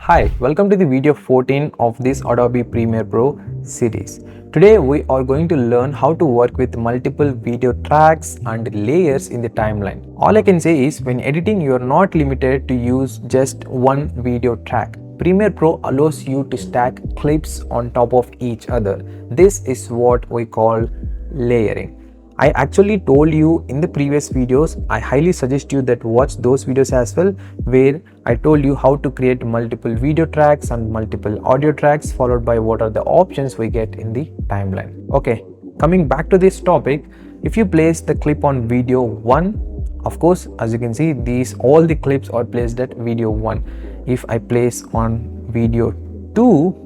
Hi, welcome to the video 14 of this Adobe Premiere Pro series. Today we are going to learn how to work with multiple video tracks and layers in the timeline. All I can say is when editing you are not limited to use just one video track. Premiere Pro allows you to stack clips on top of each other. This is what we call layering. I actually told you in the previous videos, I highly suggest you that watch those videos as well, where I told you how to create multiple video tracks and multiple audio tracks, followed by what are the options we get in the timeline. Okay, coming back to this topic, if you place the clip on video 1, of course, as you can see, all the clips are placed at video 1. If I place on video 2,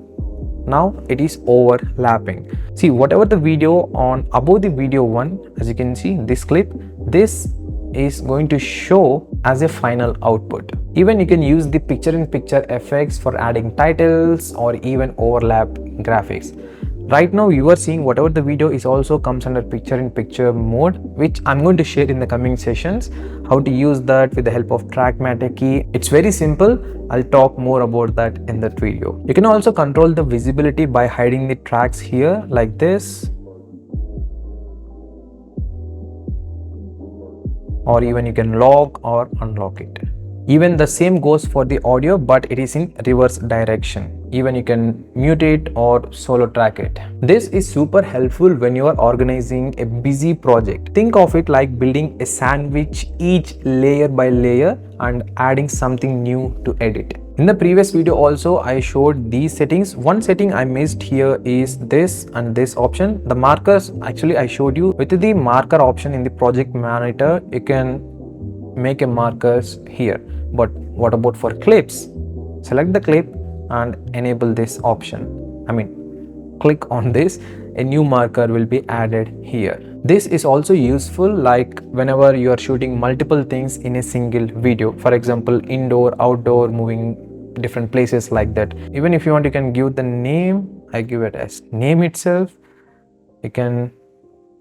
now it is overlapping. See, whatever the video on above the video 1, as you can see this clip, this is going to show as a final output. Even you can use the picture-in-picture effects for adding titles or even overlap graphics. Right now you are seeing whatever the video is also comes under picture-in-picture mode, which I'm going to share in the coming sessions, how to use that with the help of Trackmatic key. It's very simple. I'll talk more about that in that video. You can also control the visibility by hiding the tracks here like this, or even you can lock or unlock it. Even the same goes for the audio, but it is in reverse direction. Even you can mute it or solo track it. This is super helpful when you are organizing a busy project. Think of it like building a sandwich, each layer by layer, and adding something new to edit. In the previous video also I showed these settings. One setting I missed here is this and this option. The markers, actually I showed you with the marker option in the project manager, you can make a markers here. But what about for clips? Select the clip and enable this option. Click on this, a new marker will be added here. This is also useful like whenever you are shooting multiple things in a single video. For example, indoor, outdoor, moving different places like that. Even if you want, you can give the name. I give it as name itself. You can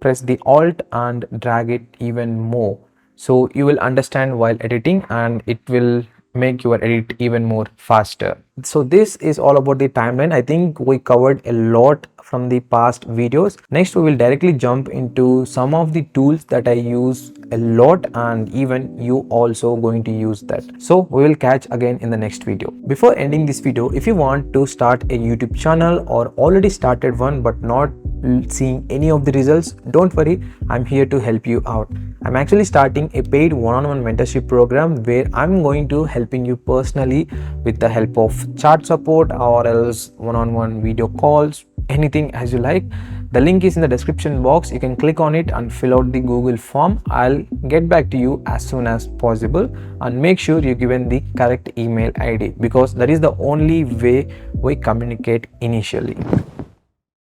press the Alt and drag it even more. So you will understand while editing and it will make your edit even more faster. So this is all about the timeline. I think we covered a lot from the past videos. Next we will directly jump into some of the tools that I use a lot, and even you also going to use that. So we will catch again in the next video. Before ending this video, if you want to start a YouTube channel or already started one but not seeing any of the results, don't worry, I'm here to help you out. I'm actually starting a paid one-on-one mentorship program where I'm going to helping you personally with the help of chat support or else one-on-one video calls, anything as you like. The link is in the description box. You can click on it and fill out the Google form. I'll get back to you as soon as possible, and make sure you're given the correct email ID because that is the only way we communicate initially.